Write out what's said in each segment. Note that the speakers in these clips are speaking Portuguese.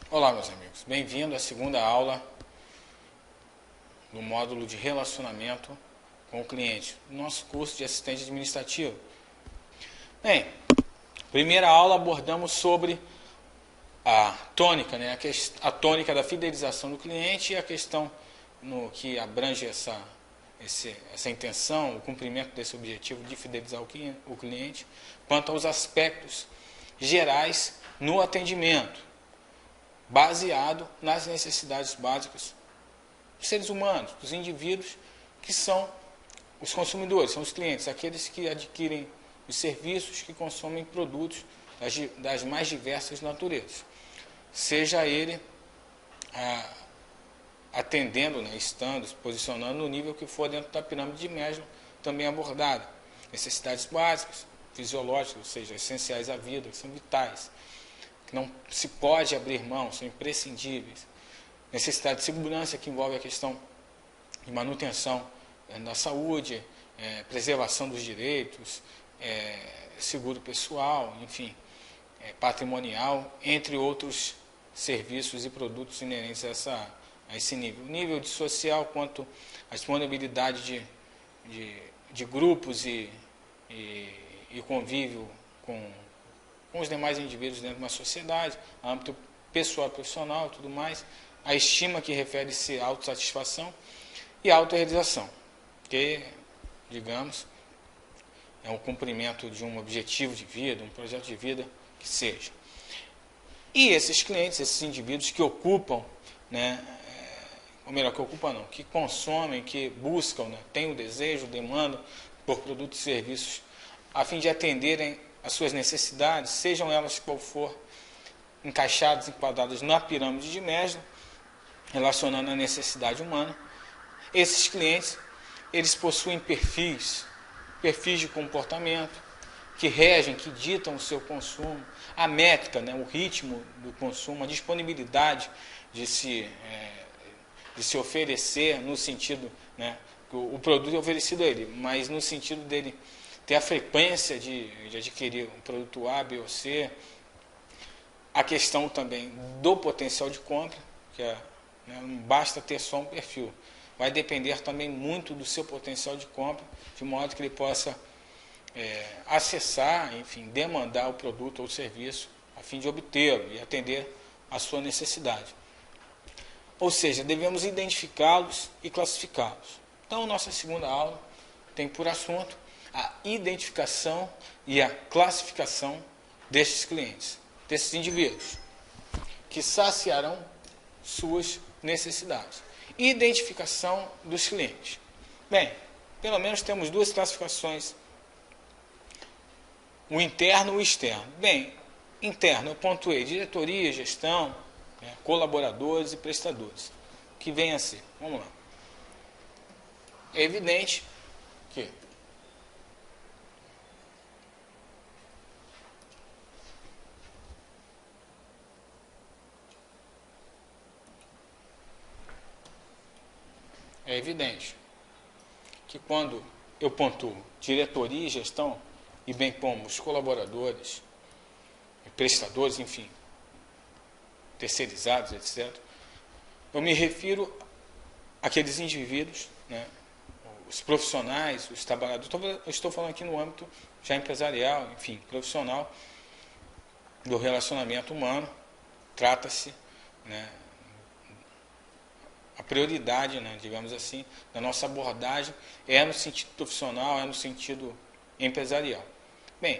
Olá, meus amigos. Bem-vindo à segunda aula do módulo de relacionamento com o cliente, do nosso curso de assistente administrativo. Bem, primeira aula abordamos sobre a tônica, a tônica da fidelização do cliente e a questão que abrange essa intenção, o cumprimento desse objetivo de fidelizar o cliente, quanto aos aspectos gerais no atendimento, baseado nas necessidades básicas dos seres humanos, dos indivíduos que são os consumidores, são os clientes, aqueles que adquirem os serviços, que consomem produtos das mais diversas naturezas. Seja ele atendendo, estando, se posicionando no nível que for dentro da pirâmide de Maslow, também abordada. Necessidades básicas, fisiológicas, ou seja, essenciais à vida, que são vitais, que não se pode abrir mão, são imprescindíveis. Necessidade de segurança, que envolve a questão de manutenção da saúde, preservação dos direitos, seguro pessoal, enfim, patrimonial, entre outros serviços e produtos inerentes a esse nível. O nível de social, quanto à disponibilidade de grupos e convívio com os demais indivíduos dentro de uma sociedade, âmbito pessoal, profissional e tudo mais, a estima, que refere-se à autossatisfação e à autorrealização, que, digamos, é o cumprimento de um objetivo de vida, um projeto de vida que seja. E esses clientes, esses indivíduos que ocupam, ou melhor, que consomem, que buscam, têm o desejo, demandam por produtos e serviços a fim de atenderem as suas necessidades, sejam elas qual for, enquadradas na pirâmide de Maslow, relacionando a necessidade humana. Esses clientes, eles possuem perfis de comportamento, que regem, que ditam o seu consumo, a métrica, o ritmo do consumo, a disponibilidade de se oferecer, no sentido, o produto é oferecido a ele, mas no sentido dele ter a frequência de adquirir um produto A, B ou C, a questão também do potencial de compra, que não basta ter só um perfil, vai depender também muito do seu potencial de compra, de modo que ele possa acessar, enfim, demandar o produto ou o serviço a fim de obtê-lo e atender à sua necessidade. Ou seja, devemos identificá-los e classificá-los. Então, nossa segunda aula tem por assunto a identificação e a classificação destes clientes, desses indivíduos, que saciarão suas necessidades. Identificação dos clientes. Bem, pelo menos temos duas classificações, o interno e o externo. Bem, interno eu pontuei diretoria, gestão, colaboradores e prestadores. O que vem a ser? Vamos lá. É evidente que quando eu pontuo diretoria e gestão, e bem como os colaboradores, prestadores, enfim, terceirizados, etc., eu me refiro àqueles indivíduos, os profissionais, os trabalhadores. Eu estou falando aqui no âmbito já empresarial, enfim, profissional, do relacionamento humano. Trata-se, a prioridade, digamos assim, da nossa abordagem é no sentido profissional, é no sentido empresarial. Bem,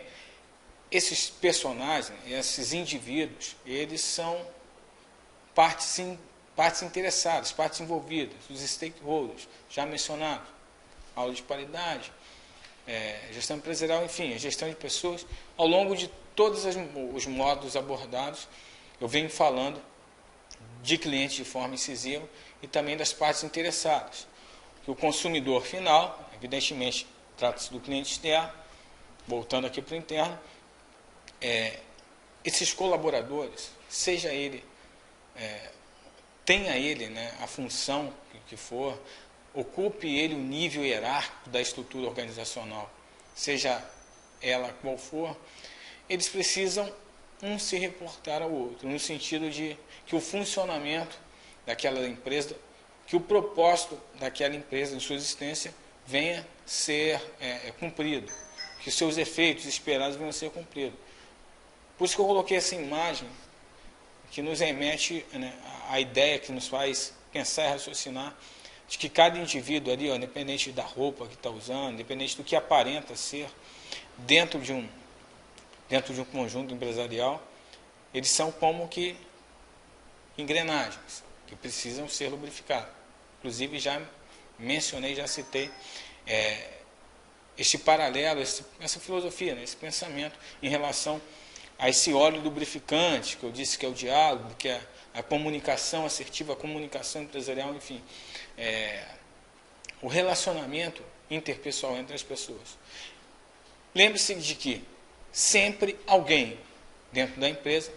esses personagens, esses indivíduos, eles são partes interessadas, partes envolvidas, os stakeholders, já mencionados, aula de paridade, gestão empresarial, enfim, a gestão de pessoas. Ao longo de todos os módulos abordados, eu venho falando de clientes de forma incisiva e também das partes interessadas. Que o consumidor final, evidentemente, trata-se do cliente externo, voltando aqui para o interno, esses colaboradores, seja ele, tenha ele a função que for, ocupe ele o nível hierárquico da estrutura organizacional, seja ela qual for, eles precisam um se reportar ao outro, no sentido de que o funcionamento daquela empresa, que o propósito daquela empresa, de sua existência, venha ser cumprido, que os seus efeitos esperados venham a ser cumpridos. Por isso que eu coloquei essa imagem, que nos remete, né, a ideia que nos faz pensar e raciocinar, de que cada indivíduo ali, ó, independente da roupa que está usando, independente do que aparenta ser, dentro de um conjunto empresarial, eles são como que engrenagens, que precisam ser lubrificadas. Inclusive, já mencionei, já citei este paralelo, essa filosofia, né, esse pensamento em relação a esse óleo lubrificante, que eu disse que é o diálogo, que é a comunicação assertiva, a comunicação empresarial, enfim, o relacionamento interpessoal entre as pessoas. Lembre-se de que sempre alguém dentro da empresa,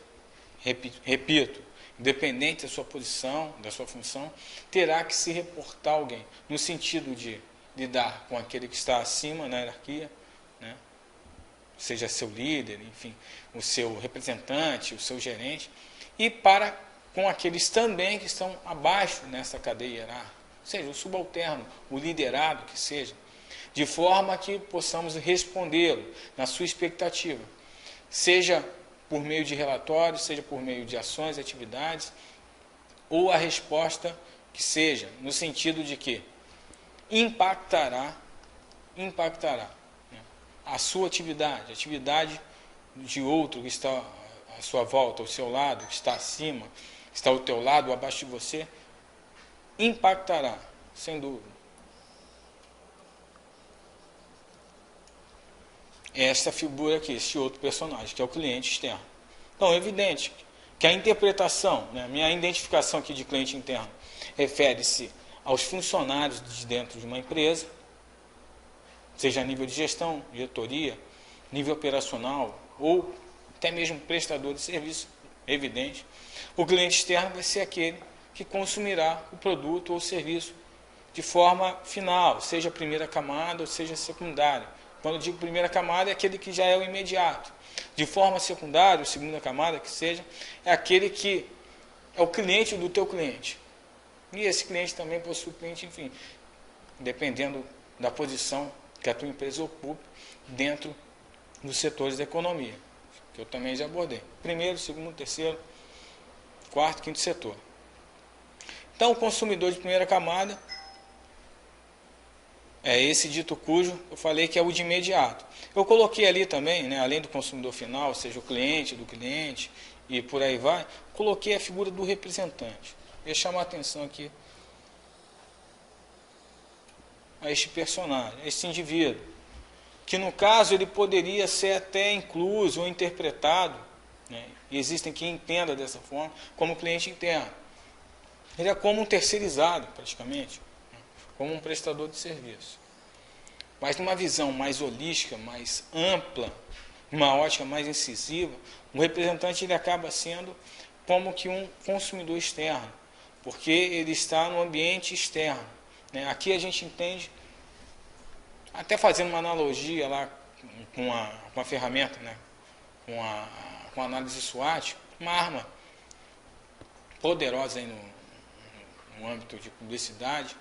repito, independente da sua posição, da sua função, terá que se reportar a alguém, no sentido de lidar com aquele que está acima na hierarquia, né? Seja seu líder, enfim, o seu representante, o seu gerente, e com aqueles também que estão abaixo nessa cadeia hierárquica, seja o subalterno, o liderado que seja, de forma que possamos respondê-lo na sua expectativa, seja por meio de relatórios, seja por meio de ações, atividades, ou a resposta que seja, no sentido de que impactará a sua atividade, a atividade de outro que está à sua volta, ao seu lado, que está acima, que está ao teu lado ou abaixo de você, impactará, sem dúvida. Esta figura aqui, este outro personagem, que é o cliente externo. Então, é evidente que a interpretação, né, minha identificação aqui de cliente interno, refere-se aos funcionários de dentro de uma empresa, seja a nível de gestão, diretoria, nível operacional, ou até mesmo prestador de serviço, evidente. O cliente externo vai ser aquele que consumirá o produto ou o serviço de forma final, seja a primeira camada ou seja a secundária. Quando eu digo primeira camada, é aquele que já é o imediato. De forma secundária, ou segunda camada, que seja, é aquele que é o cliente do teu cliente. E esse cliente também possui cliente, enfim, dependendo da posição que a tua empresa ocupe dentro dos setores da economia, que eu também já abordei. Primeiro, segundo, terceiro, quarto, quinto setor. Então, o consumidor de primeira camada é esse dito cujo eu falei que é o de imediato. Eu coloquei ali também, né, além do consumidor final, seja o cliente do cliente e por aí vai, coloquei a figura do representante. Eu ia chamar a atenção aqui a este personagem, a este indivíduo, que no caso ele poderia ser até incluso ou interpretado, né, e existem quem entenda dessa forma, como cliente interno. Ele é como um terceirizado, praticamente, como um prestador de serviço. Mas numa visão mais holística, mais ampla, uma ótica mais incisiva, o representante ele acaba sendo como que um consumidor externo, porque ele está no ambiente externo, né? Aqui a gente entende, até fazendo uma analogia lá com a ferramenta, né? com a análise SWOT, uma arma poderosa aí no âmbito de publicidade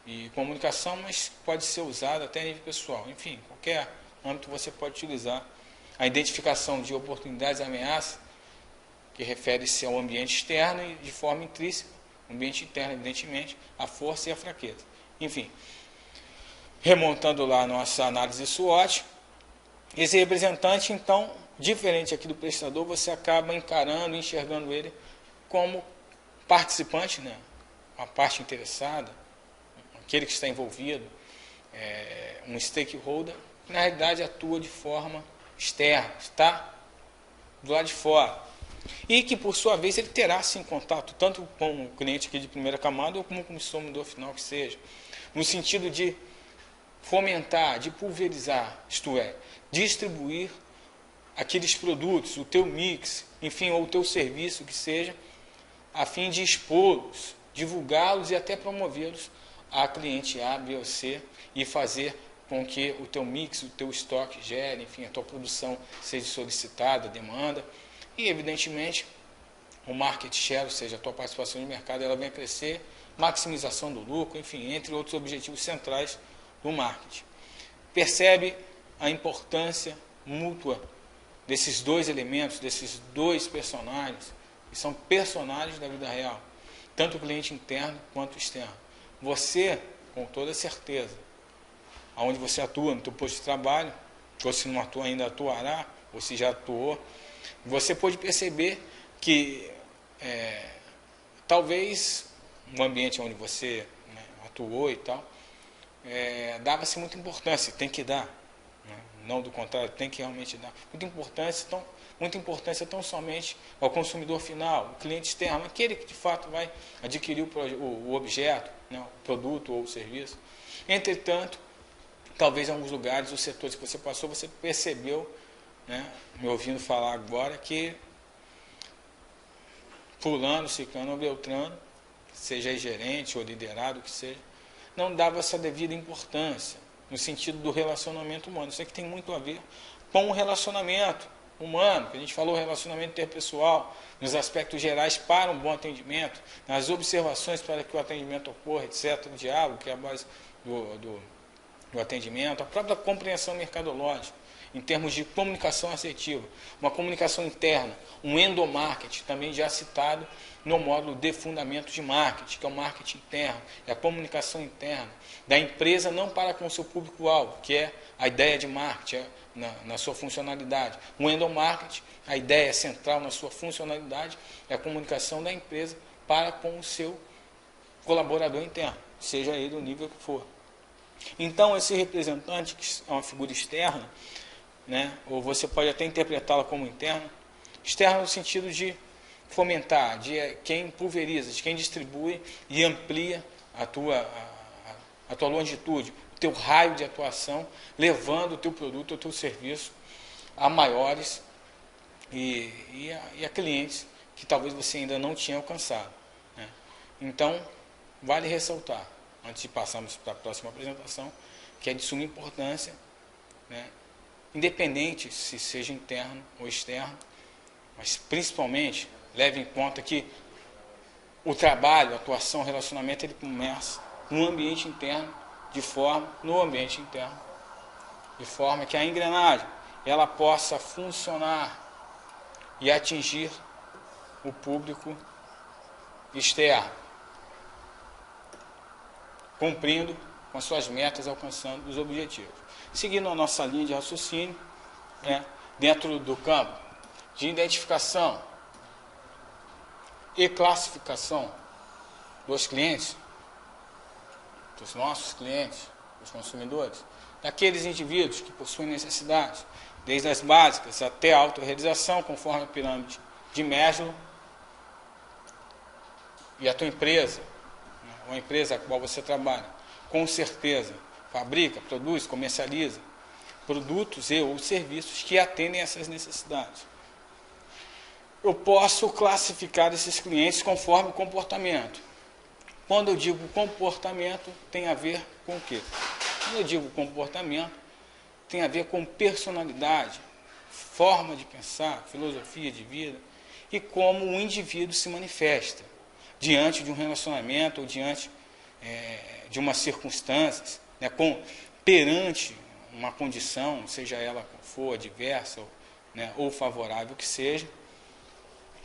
e comunicação, mas pode ser usada até a nível pessoal. Enfim, qualquer âmbito você pode utilizar a identificação de oportunidades e ameaças, que refere-se ao ambiente externo e de forma intrínseca, ambiente interno, evidentemente, a força e a fraqueza. Enfim, remontando lá a nossa análise SWOT, esse representante, então, diferente aqui do prestador, você acaba encarando, enxergando ele como participante, né? Uma parte interessada, aquele que está envolvido, um stakeholder, que na realidade atua de forma externa, está do lado de fora. E que, por sua vez, ele terá, sim, contato, tanto com o cliente aqui de primeira camada, ou como com o consumidor final que seja, no sentido de fomentar, de pulverizar, isto é, distribuir aqueles produtos, o teu mix, enfim, ou o teu serviço que seja, a fim de expô-los, divulgá-los e até promovê-los a cliente A, B ou C e fazer com que o teu mix, o teu estoque gere, enfim, a tua produção seja solicitada, demanda, E, evidentemente, o market share, ou seja, a tua participação de mercado, ela vem a crescer, maximização do lucro, enfim, entre outros objetivos centrais do marketing. Percebe a importância mútua desses dois elementos, desses dois personagens, que são personagens da vida real, tanto o cliente interno quanto o externo. Você, com toda certeza, aonde você atua, no teu posto de trabalho, ou se não atua ainda, atuará, ou se já atuou, você pode perceber que talvez no ambiente onde você, né, atuou e tal, dava-se muita importância, tem que dar, né, não do contrário, tem que realmente dar muita importância tão somente ao consumidor final, o cliente externo, aquele que de fato vai adquirir o objeto, né, o produto ou o serviço. Entretanto, talvez em alguns lugares, os setores que você passou, você percebeu, né, me ouvindo falar agora, que fulano, ciclano ou beltrano, seja gerente ou liderado, o que seja, não dava essa devida importância no sentido do relacionamento humano. Isso aqui tem muito a ver com o relacionamento humano, que a gente falou, relacionamento interpessoal, nos aspectos gerais para um bom atendimento, nas observações para que o atendimento ocorra, etc., o diálogo, que é a base do atendimento, a própria compreensão mercadológica, em termos de comunicação assertiva, uma comunicação interna, um endomarketing, também já citado no módulo de fundamentos de marketing, que é o marketing interno, é a comunicação interna da empresa não para com o seu público-alvo, que é a ideia de marketing, na sua funcionalidade. O endomarketing, a ideia central na sua funcionalidade, é a comunicação da empresa para com o seu colaborador interno, seja ele o nível que for. Então, esse representante, que é uma figura externa, né, ou você pode até interpretá-la como interna, externa no sentido de fomentar, de quem pulveriza, de quem distribui e amplia a tua longitude, o teu raio de atuação, levando o teu produto, o teu serviço a maiores e a clientes que talvez você ainda não tinha alcançado, né? Então, vale ressaltar, antes de passarmos para a próxima apresentação, que é de suma importância, né, independente se seja interno ou externo, mas principalmente leve em conta que o trabalho, a atuação, o relacionamento, ele começa no ambiente interno, de forma que a engrenagem ela possa funcionar e atingir o público externo, cumprindo com as suas metas, alcançando os objetivos. Seguindo a nossa linha de raciocínio, dentro do campo de identificação e classificação dos clientes, dos nossos clientes, dos consumidores, daqueles indivíduos que possuem necessidades, desde as básicas até a autorrealização, conforme a pirâmide de Maslow, e a tua empresa, ou a empresa a qual você trabalha, com certeza fabrica, produz, comercializa produtos e ou serviços que atendem a essas necessidades. Eu posso classificar esses clientes conforme o comportamento. Quando eu digo comportamento, tem a ver com o quê? Quando eu digo comportamento, tem a ver com personalidade, forma de pensar, filosofia de vida e como o indivíduo se manifesta diante de um relacionamento ou diante de umas circunstâncias, né, perante uma condição, seja ela qual for, adversa ou favorável que seja,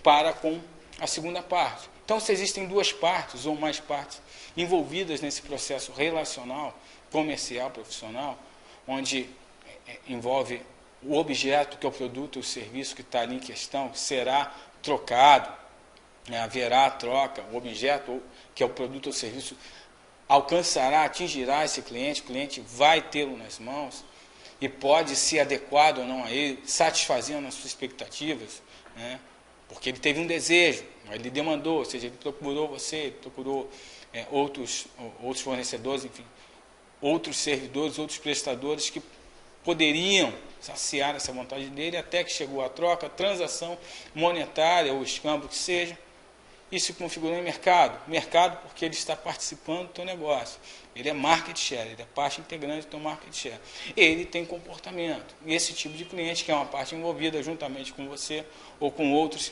para com a segunda parte. Então, se existem duas partes ou mais partes envolvidas nesse processo relacional, comercial, profissional, onde envolve o objeto, que é o produto ou o serviço que está ali em questão, que será trocado, haverá a troca, o objeto, que é o produto ou serviço, alcançará, atingirá esse cliente, o cliente vai tê-lo nas mãos e pode ser adequado ou não a ele, satisfazendo as suas expectativas, né? Porque ele teve um desejo, ele demandou, ou seja, ele procurou você, ele procurou outros fornecedores, enfim, outros servidores, outros prestadores que poderiam saciar essa vontade dele, até que chegou a troca, a transação monetária ou escambo que seja, e se configurou em mercado. Mercado porque ele está participando do teu negócio. Ele é market share, ele é parte integrante do teu market share. Ele tem comportamento. E esse tipo de cliente, que é uma parte envolvida juntamente com você ou com outros,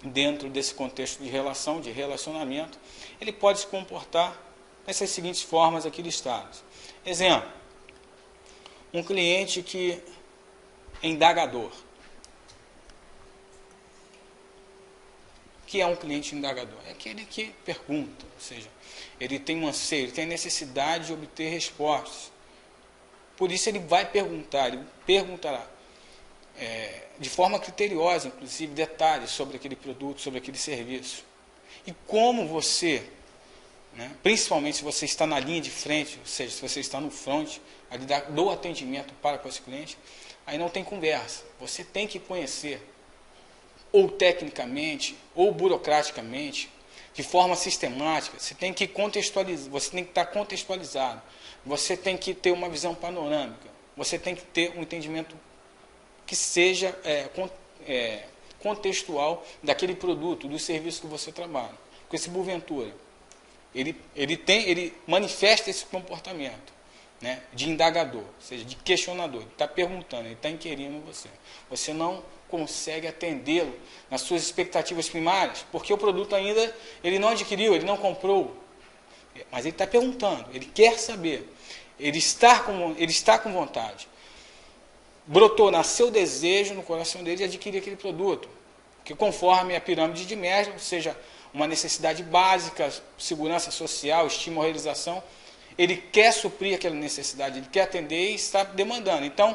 dentro desse contexto de relação, de relacionamento, ele pode se comportar dessas seguintes formas aqui listadas. Exemplo, um cliente que é indagador. O que é um cliente indagador? É aquele que pergunta, ou seja, ele tem um anseio, ele tem a necessidade de obter respostas. Por isso ele vai perguntar, ele perguntará de forma criteriosa, inclusive, detalhes sobre aquele produto, sobre aquele serviço. E como você, principalmente se você está na linha de frente, ou seja, se você está no front ali do atendimento para com esse cliente, aí não tem conversa. Você tem que conhecer, ou tecnicamente, ou burocraticamente, de forma sistemática, você tem que contextualizar, você tem que estar contextualizado, você tem que ter uma visão panorâmica, você tem que ter um entendimento que seja contextual daquele produto, do serviço que você trabalha. Com esse porventura, ele manifesta esse comportamento, de indagador, ou seja, de questionador. Ele está perguntando, ele está inquirindo você. Você não consegue atendê-lo nas suas expectativas primárias, porque o produto ainda ele não adquiriu, ele não comprou. Mas ele está perguntando, ele quer saber, ele está com vontade. Brotou, nasceu desejo no coração dele de adquirir aquele produto, que conforme a pirâmide de Maslow, ou seja, uma necessidade básica, segurança social, estímulo à realização, ele quer suprir aquela necessidade, ele quer atender e está demandando. Então,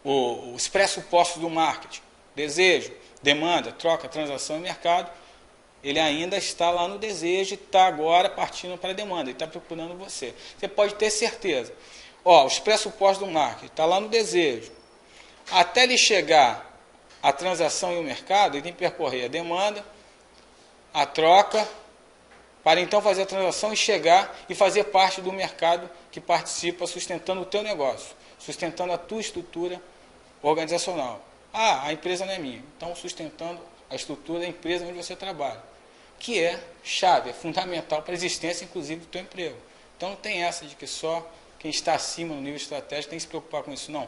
os pressupostos do marketing, desejo, demanda, troca, transação e mercado, ele ainda está lá no desejo e está agora partindo para a demanda, ele está procurando você. Você pode ter certeza. Os pressupostos do marketing, está lá no desejo. Até ele chegar à transação e o mercado, ele tem que percorrer a demanda, a troca, para então fazer a transação e chegar e fazer parte do mercado que participa, sustentando o teu negócio, sustentando a tua estrutura organizacional. A empresa não é minha, então sustentando a estrutura da empresa onde você trabalha, que é chave, é fundamental para a existência, inclusive, do teu emprego. Então não tem essa de que só quem está acima no nível estratégico tem que se preocupar com isso, não.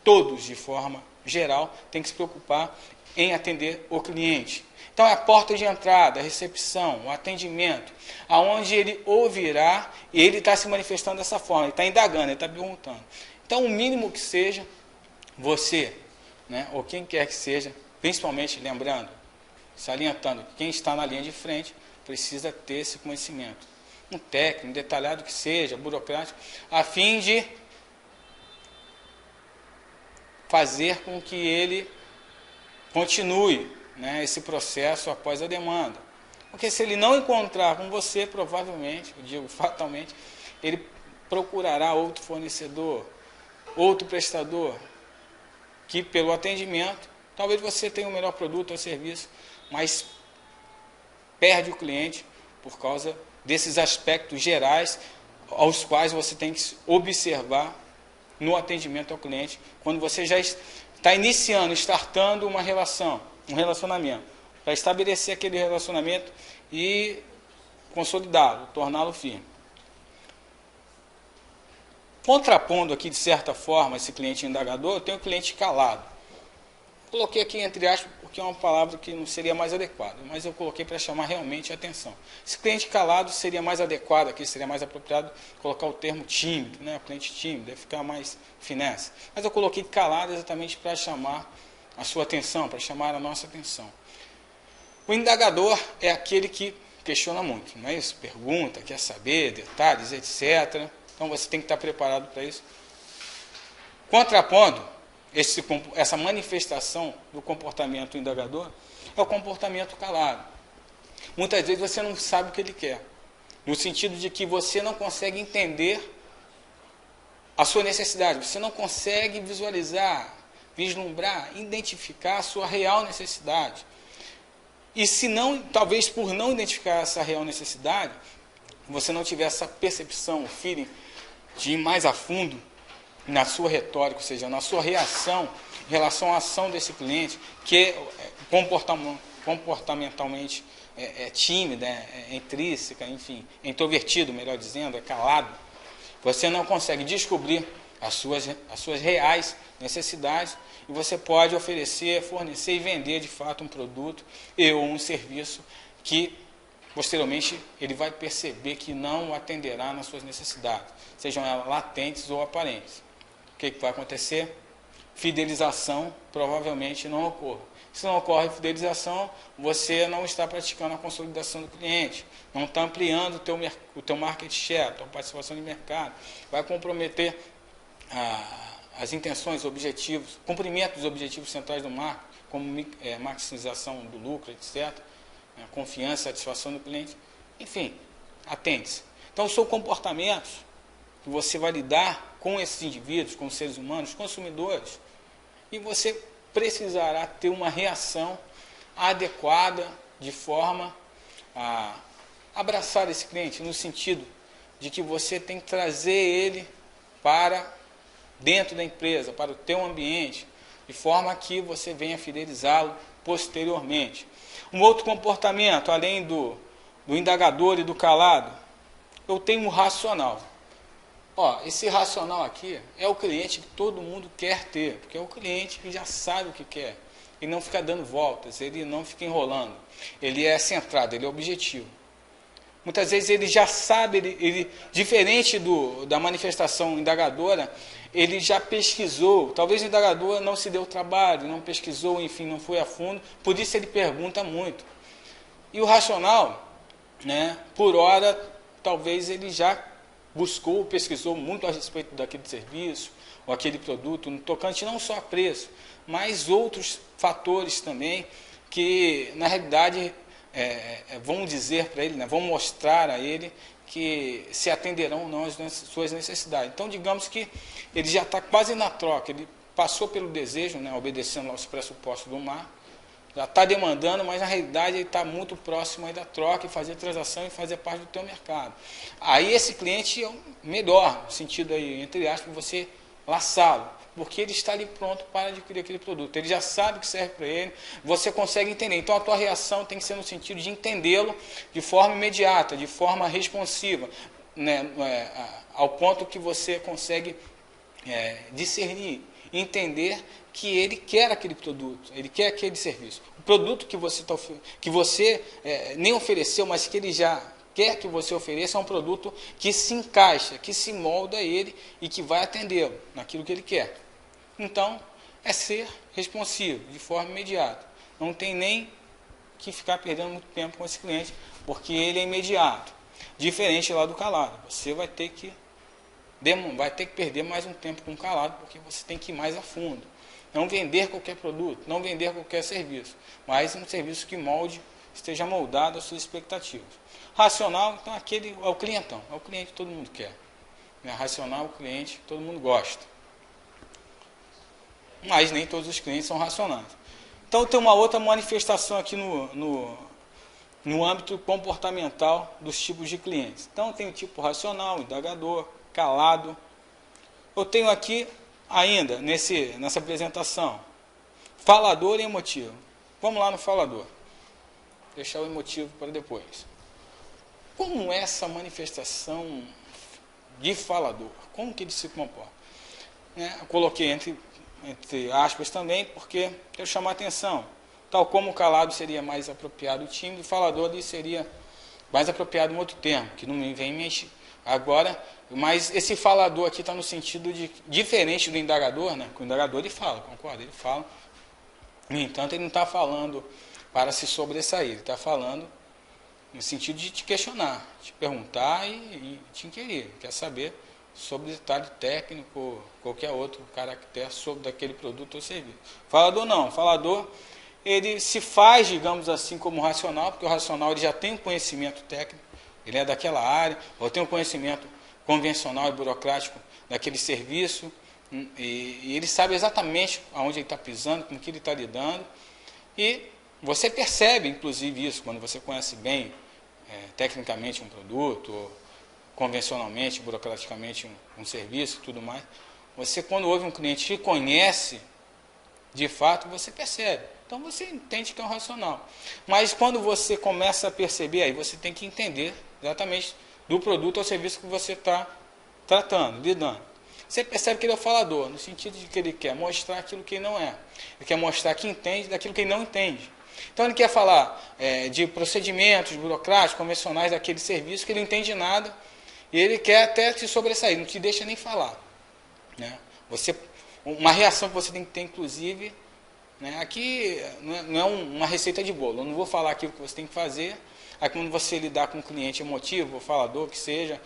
Todos, de forma geral, têm que se preocupar em atender o cliente. Então é a porta de entrada, a recepção, o atendimento, aonde ele ouvirá e ele está se manifestando dessa forma, ele está indagando, ele está perguntando. Então o mínimo que seja, você, ou quem quer que seja, principalmente lembrando, salientando que quem está na linha de frente precisa ter esse conhecimento. Um técnico, detalhado que seja, burocrático, a fim de fazer com que ele continue esse processo após a demanda. Porque se ele não encontrar com você, provavelmente, eu digo fatalmente, ele procurará outro fornecedor, outro prestador, que pelo atendimento, talvez você tenha o melhor produto ou serviço, mas perde o cliente por causa desses aspectos gerais aos quais você tem que observar no atendimento ao cliente, quando você já está iniciando, startando uma relação, um relacionamento, para estabelecer aquele relacionamento e consolidá-lo, torná-lo firme. Contrapondo aqui, de certa forma, esse cliente indagador, eu tenho o cliente calado. Coloquei aqui entre aspas, porque é uma palavra que não seria mais adequada, mas eu coloquei para chamar realmente a atenção. Esse cliente calado seria mais adequado aqui, seria mais apropriado colocar o termo tímido, o cliente tímido, deve ficar mais finesse. Mas eu coloquei calado exatamente para chamar a sua atenção, para chamar a nossa atenção. O indagador é aquele que questiona muito, não é isso? Pergunta, quer saber, detalhes, etc. Então você tem que estar preparado para isso. Contrapondo essa manifestação do comportamento indagador é o comportamento calado. Muitas vezes você não sabe o que ele quer, no sentido de que você não consegue entender a sua necessidade, você não consegue visualizar, vislumbrar, identificar a sua real necessidade. E se não, talvez por não identificar essa real necessidade, você não tiver essa percepção, o feeling de ir mais a fundo na sua retórica, ou seja, na sua reação em relação à ação desse cliente, que é o comportamentalmente tímida, intrínseca, enfim, introvertido, melhor dizendo, calado, você não consegue descobrir as suas reais necessidades e você pode oferecer, fornecer e vender de fato um produto ou um serviço que posteriormente ele vai perceber que não o atenderá nas suas necessidades, sejam elas latentes ou aparentes. O que vai acontecer? Fidelização provavelmente não ocorre. Se não ocorre fidelização, você não está praticando a consolidação do cliente, não está ampliando o teu market share, a tua participação de mercado, vai comprometer as intenções, objetivos, cumprimento dos objetivos centrais do marketing, como maximização do lucro, etc., confiança, satisfação do cliente, enfim, atente-se. Então, são comportamentos que você vai lidar com esses indivíduos, com os seres humanos, consumidores, e você precisará ter uma reação adequada de forma a abraçar esse cliente, no sentido de que você tem que trazer ele para dentro da empresa, para o teu ambiente, de forma que você venha fidelizá-lo posteriormente. Um outro comportamento, além do indagador e do calado, eu tenho um racional. Esse racional aqui é o cliente que todo mundo quer ter, porque é o cliente que já sabe o que quer. Ele não fica dando voltas, ele não fica enrolando. Ele é centrado, ele é objetivo. Muitas vezes ele já sabe, diferente da manifestação indagadora, ele já pesquisou. Talvez o indagador não se deu trabalho, não pesquisou, enfim, não foi a fundo, por isso ele pergunta muito. E o racional, por hora, talvez ele já buscou, pesquisou muito a respeito daquele serviço ou aquele produto, no tocante não só a preço, mas outros fatores também que, na realidade, vão dizer para ele, vão mostrar a ele que se atenderão ou não às suas necessidades. Então, digamos que ele já está quase na troca, ele passou pelo desejo, obedecendo aos pressupostos do mar, já está demandando, mas na realidade ele está muito próximo aí da troca e fazer transação e fazer parte do teu mercado. Aí esse cliente é o melhor, no sentido aí, entre aspas, você laçá-lo, porque ele está ali pronto para adquirir aquele produto. Ele já sabe o que serve para ele, você consegue entender. Então a tua reação tem que ser no sentido de entendê-lo de forma imediata, de forma responsiva, ao ponto que você consegue discernir, entender que ele quer aquele produto, ele quer aquele serviço. O produto que você nem ofereceu, mas que ele já quer que você ofereça, é um produto que se encaixa, que se molda a ele e que vai atendê-lo naquilo que ele quer. Então, é ser responsivo, de forma imediata. Não tem nem que ficar perdendo muito tempo com esse cliente, porque ele é imediato. Diferente lá do calado. Você vai ter que perder mais um tempo com o calado, porque você tem que ir mais a fundo. Não vender qualquer produto, não vender qualquer serviço, mas um serviço que esteja moldado às suas expectativas. Racional, então, aquele é o clientão, é o cliente que todo mundo quer. Racional, o cliente que todo mundo gosta. Mas nem todos os clientes são racionais. Então, tem uma outra manifestação aqui no âmbito comportamental dos tipos de clientes. Então, tem o tipo racional, indagador, calado. Eu tenho aqui ainda, nessa apresentação, falador e emotivo. Vamos lá no falador. Deixar o emotivo para depois. Como é essa manifestação de falador? Como que ele se comporta? Eu coloquei entre aspas também, porque quero chamar a atenção. Tal como o calado seria mais apropriado o tímido, o falador ali seria mais apropriado um outro termo, que não me vem em mente agora, mas esse falador aqui está no sentido de diferente do indagador, que o indagador ele fala, concorda? Ele fala. No entanto, ele não está falando para se sobressair, ele está falando no sentido de te questionar, te perguntar e te inquirir, quer saber sobre detalhe técnico, qualquer outro caractere sobre daquele produto ou serviço. Falador não, falador ele se faz, digamos assim, como racional, porque o racional ele já tem um conhecimento técnico, ele é daquela área, ou tem um conhecimento convencional e burocrático daquele serviço, e ele sabe exatamente aonde ele está pisando, com que ele está lidando, e você percebe, inclusive, isso, quando você conhece bem, tecnicamente, um produto, ou convencionalmente, burocraticamente, um serviço e tudo mais. Você, quando ouve um cliente que conhece, de fato, você percebe. Então você entende que é um racional. Mas quando você começa a perceber, aí você tem que entender exatamente do produto ou serviço que você está tratando, lidando. Você percebe que ele é o falador, no sentido de que ele quer mostrar aquilo que ele não é. Ele quer mostrar que entende daquilo que ele não entende. Então ele quer falar de procedimentos burocráticos, convencionais daquele serviço que ele não entende nada, e ele quer até te sobressair, não te deixa nem falar. Né? Uma reação que você tem que ter, inclusive, né? Aqui não é uma receita de bolo, eu não vou falar aquilo que você tem que fazer. Aí quando você lidar com um cliente emotivo, ou falador, que seja,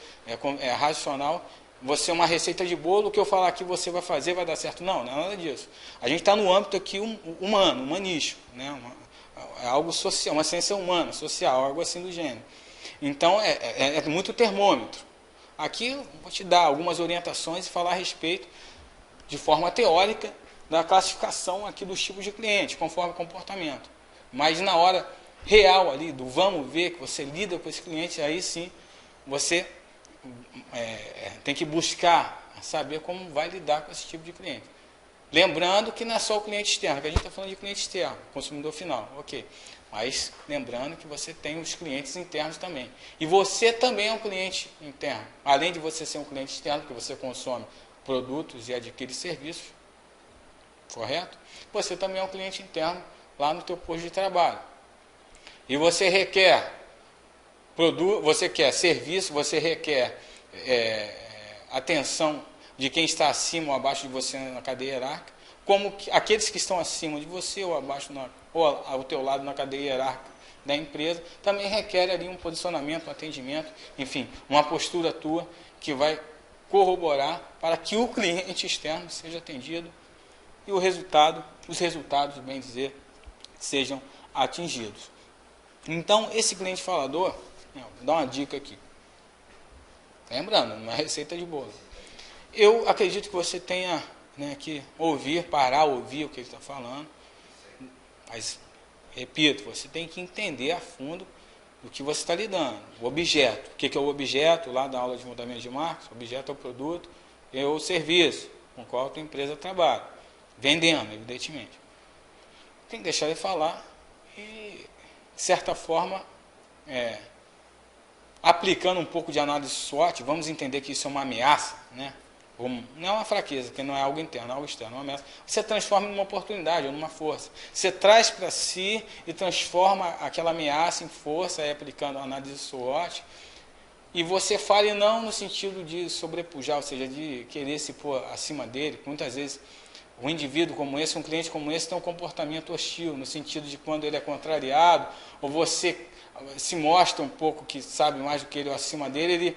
racional, você é uma receita de bolo, o que eu falar aqui você vai fazer, vai dar certo. Não, não é nada disso. A gente está no âmbito aqui humano, humanístico, né? É algo social, uma ciência humana, social, algo assim do gênero. Então, é muito termômetro. Aqui eu vou te dar algumas orientações e falar a respeito, de forma teórica, da classificação aqui dos tipos de cliente, conforme o comportamento. Mas na hora real ali, do vamos ver, que você lida com esse cliente, aí sim, você tem que buscar saber como vai lidar com esse tipo de cliente. Lembrando que não é só o cliente externo, que a gente está falando de cliente externo, consumidor final, ok. Mas lembrando que você tem os clientes internos também. E você também é um cliente interno. Além de você ser um cliente externo, que você consome produtos e adquire serviços, correto? Você também é um cliente interno lá no teu posto de trabalho. E você requer produto, você quer serviço, você requer atenção de quem está acima ou abaixo de você na cadeia hierárquica, como aqueles que estão acima de você ou abaixo ou ao teu lado na cadeia hierárquica da empresa, também requer ali um posicionamento, um atendimento, enfim, uma postura tua que vai corroborar para que o cliente externo seja atendido e os resultados, bem dizer, sejam atingidos. Então, esse cliente falador, vou dar uma dica aqui. Lembrando, não é receita de bolo. Eu acredito que você tenha que parar, ouvir o que ele está falando. Mas, repito, você tem que entender a fundo do que você está lidando. O objeto. O que é o objeto? Lá da aula de fundamentos de marketing, o objeto é o produto e o serviço com o qual a tua empresa trabalha. Vendendo, evidentemente. Tem que deixar ele falar e, de certa forma, aplicando um pouco de análise SWOT, vamos entender que isso é uma ameaça, né? Não é uma fraqueza, porque não é algo interno, é algo externo, é uma ameaça. Você transforma numa oportunidade ou numa força. Você traz para si e transforma aquela ameaça em força, aplicando a análise SWOT, e você fala não no sentido de sobrepujar, ou seja, de querer se pôr acima dele. Muitas vezes um indivíduo como esse, um cliente como esse, tem um comportamento hostil, no sentido de quando ele é contrariado, ou você se mostra um pouco que sabe mais do que ele ou acima dele,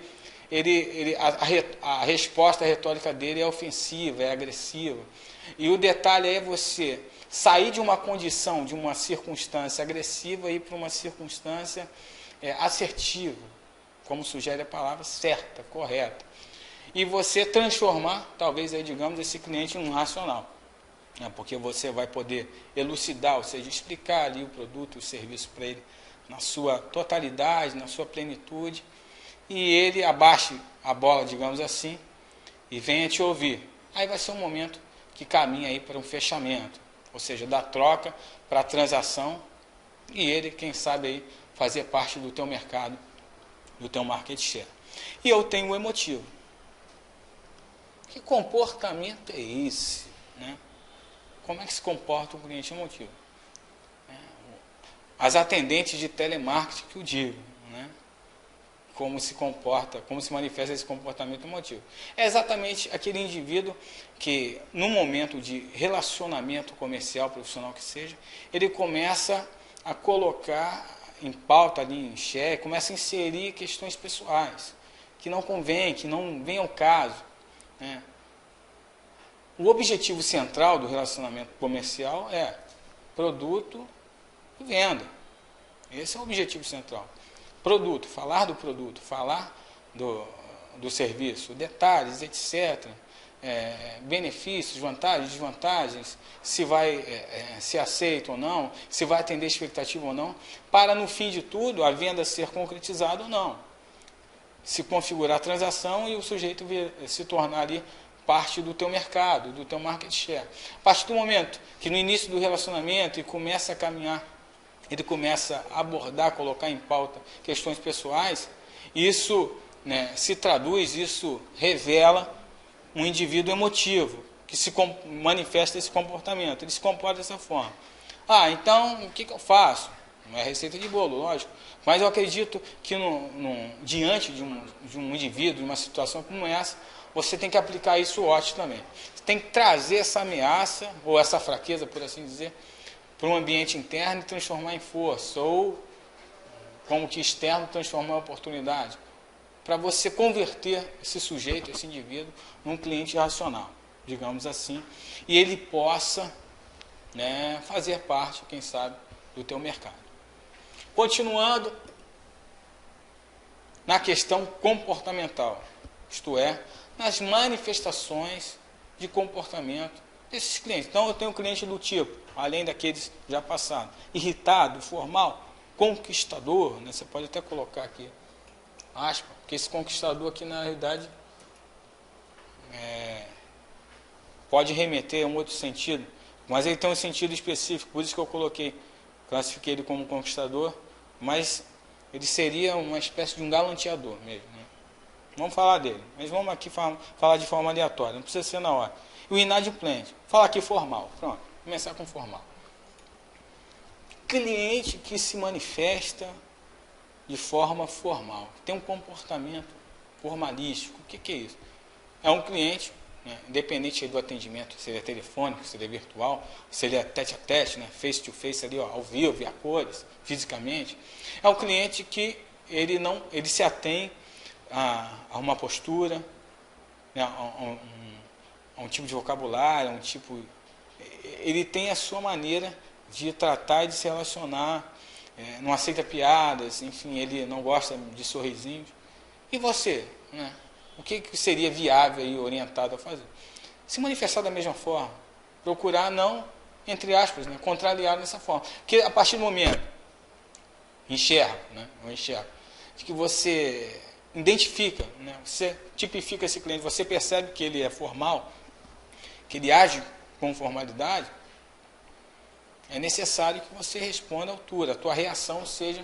a resposta retórica dele é ofensiva, é agressiva. E o detalhe é você sair de uma condição, de uma circunstância agressiva e ir para uma circunstância assertiva, como sugere a palavra, certa, correta. E você transformar, talvez, aí, digamos, esse cliente em um racional. Porque você vai poder elucidar, ou seja, explicar ali o produto, o serviço para ele na sua totalidade, na sua plenitude, e ele abaixe a bola, digamos assim, e venha te ouvir. Aí vai ser um momento que caminha aí para um fechamento, ou seja, da troca para a transação, e ele, quem sabe, aí, fazer parte do teu mercado, do teu market share. E eu tenho o emotivo. Que comportamento é esse? Né? Como é que se comporta um cliente emotivo? As atendentes de telemarketing que o digam, né? Como se comporta, como se manifesta esse comportamento emotivo. É exatamente aquele indivíduo que, no momento de relacionamento comercial, profissional que seja, ele começa a colocar em pauta, ali em xeque, começa a inserir questões pessoais, que não convém, que não vem ao caso. Né? O objetivo central do relacionamento comercial é produto e venda. Esse é o objetivo central. Produto, falar do produto, falar do serviço, detalhes, etc. Benefícios, vantagens, desvantagens, se vai ser aceito ou não, se vai atender expectativa ou não, para no fim de tudo a venda ser concretizada ou não. Se configurar a transação e o sujeito se tornar ali parte do teu mercado, do teu market share. A partir do momento que no início do relacionamento ele começa a caminhar, ele começa a abordar, colocar em pauta questões pessoais, isso, né, se traduz, isso revela um indivíduo emotivo, que se manifesta esse comportamento, ele se comporta dessa forma. Então, o que eu faço? Não é receita de bolo, lógico, mas eu acredito que diante de um indivíduo, de uma situação como essa, você tem que aplicar isso ótimo também. Você tem que trazer essa ameaça, ou essa fraqueza, por assim dizer, para um ambiente interno e transformar em força, ou como que externo transformar em oportunidade, para você converter esse sujeito, esse indivíduo, num cliente racional, digamos assim, e ele possa, né, fazer parte, quem sabe, do teu mercado. Continuando na questão comportamental, isto é, nas manifestações de comportamento desses clientes. Então, eu tenho um cliente do tipo, além daqueles já passados, irritado, formal, conquistador, né? Você pode até colocar aqui, aspa, porque esse conquistador aqui, na realidade, pode remeter a um outro sentido, mas ele tem um sentido específico, por isso que eu classifiquei ele como conquistador, mas ele seria uma espécie de um galanteador mesmo, né? Vamos falar dele, mas vamos aqui falar de forma aleatória, não precisa ser na hora. E o inadimplente, falar aqui formal, pronto, começar com formal. Cliente que se manifesta de forma formal, tem um comportamento formalístico. O que é isso? É um cliente, né, independente do atendimento, se ele é telefônico, se ele é virtual, se ele é tete a tete, né, face to face ali, ó, ao vivo, a cores, fisicamente. É um cliente que ele se atém a uma postura, né, a um tipo de vocabulário, ele tem a sua maneira de tratar e de se relacionar, não aceita piadas, enfim, ele não gosta de sorrisinhos. E você, né? O que seria viável e orientado a fazer? Se manifestar da mesma forma, procurar não, entre aspas, né, contrariar dessa forma. Porque a partir do momento, de que você identifica, né, você tipifica esse cliente, você percebe que ele é formal, que ele age com formalidade, é necessário que você responda à altura, a tua reação seja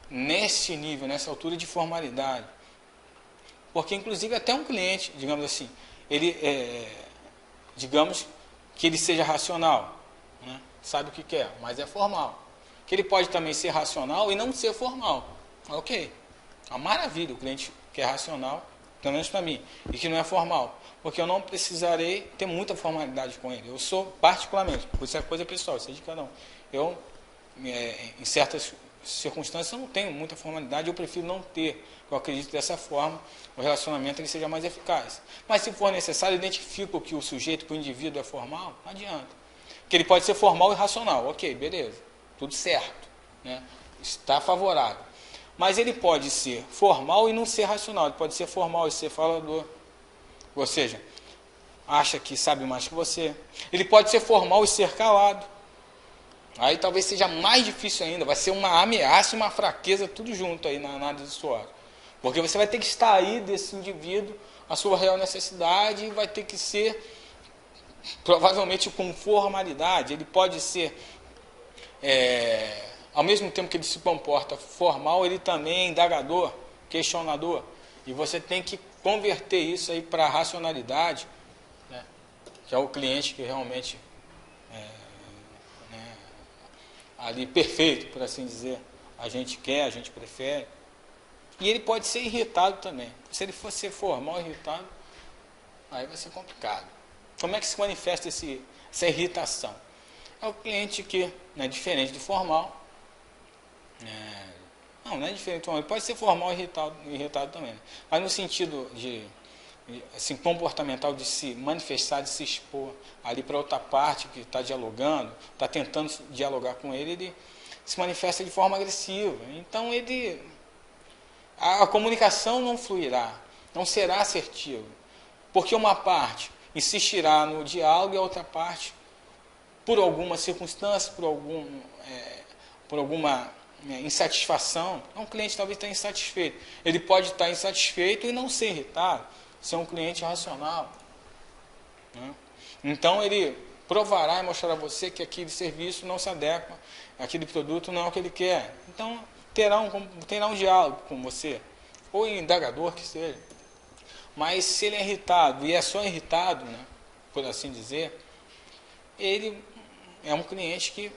nesse nível, nessa altura de formalidade. Porque, inclusive, até um cliente, digamos assim, digamos que ele seja racional, né, sabe o que quer, mas é formal. Que ele pode também ser racional e não ser formal. Ok, uma maravilha, o cliente que é racional, pelo menos para mim, e que não é formal. Porque eu não precisarei ter muita formalidade com ele. Eu sou, particularmente, por isso é coisa pessoal, isso é de cada um. Eu, em certas circunstâncias, eu não tenho muita formalidade, eu prefiro não ter. Eu acredito que dessa forma o relacionamento ele seja mais eficaz. Mas se for necessário, identifico que o sujeito, que o indivíduo é formal, não adianta. Que ele pode ser formal e racional, ok, beleza, tudo certo, né? Está favorável. Mas ele pode ser formal e não ser racional, ele pode ser formal e ser falador. Ou seja, acha que sabe mais que você. Ele pode ser formal e ser calado. Aí talvez seja mais difícil ainda, vai ser uma ameaça e uma fraqueza tudo junto aí na análise SWOT. Porque você vai ter que extrair desse indivíduo a sua real necessidade e vai ter que ser, provavelmente com formalidade. Ele pode ser, ao mesmo tempo que ele se comporta formal, ele também é indagador, questionador. E você tem que converter isso aí para a racionalidade, né, que é o cliente que realmente ali perfeito, por assim dizer, a gente quer, a gente prefere. E ele pode ser irritado também. Se ele for ser formal irritado, aí vai ser complicado. Como é que se manifesta essa irritação? É o cliente que, né, diferente do formal, não é diferente do formal, ele pode ser formal e irritado também, né? Mas no sentido assim, comportamental, de se manifestar, de se expor ali para outra parte que está dialogando, está tentando dialogar com ele, ele se manifesta de forma agressiva. Então a comunicação não fluirá, não será assertiva, porque uma parte insistirá no diálogo e a outra parte, por alguma circunstância, por alguma insatisfação, um cliente talvez está insatisfeito. Ele pode estar insatisfeito e não ser irritado, ser um cliente racional. né? Então ele provará e mostrará a você que aquele serviço não se adequa, aquele produto não é o que ele quer. Então terá um diálogo com você, ou indagador que seja. Mas se ele é irritado, e é só irritado, né, por assim dizer, ele é um cliente que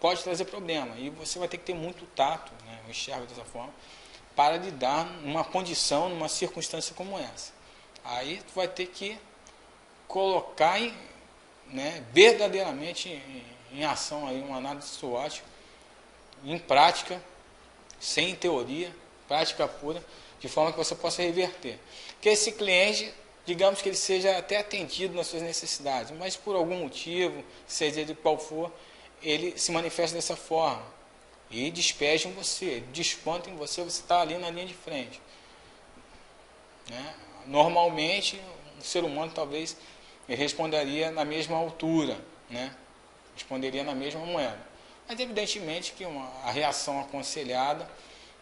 pode trazer problema. E você vai ter que ter muito tato, né, eu enxergo dessa forma, para lidar numa condição, numa circunstância como essa. Aí tu vai ter que colocar né, verdadeiramente em ação aí uma análise SWOT, em prática, sem teoria, prática pura, de forma que você possa reverter. Que esse cliente, digamos que ele seja até atendido nas suas necessidades, mas por algum motivo, seja de qual for, ele se manifesta dessa forma e despeja em você, desconta em você, você está ali na linha de frente. Né? Normalmente, o ser humano talvez responderia na mesma altura, né? Responderia na mesma moeda. Mas evidentemente que a reação aconselhada,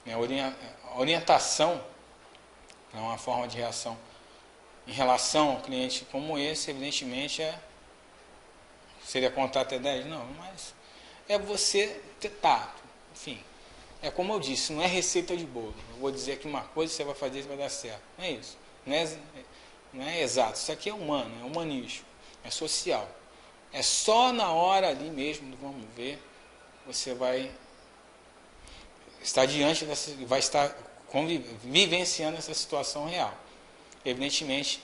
né, a orientação, é uma forma de reação em relação ao cliente como esse, evidentemente seria contar até 10? Não, mas é você ter tato. Enfim, é como eu disse, não é receita de bolo. Eu vou dizer que uma coisa você vai fazer e vai dar certo. Não é isso. Não é exato. Isso aqui é humano, é humanístico, é social. É só na hora ali mesmo, vamos ver, você vai estar diante dessa, vai estar vivenciando essa situação real. Evidentemente,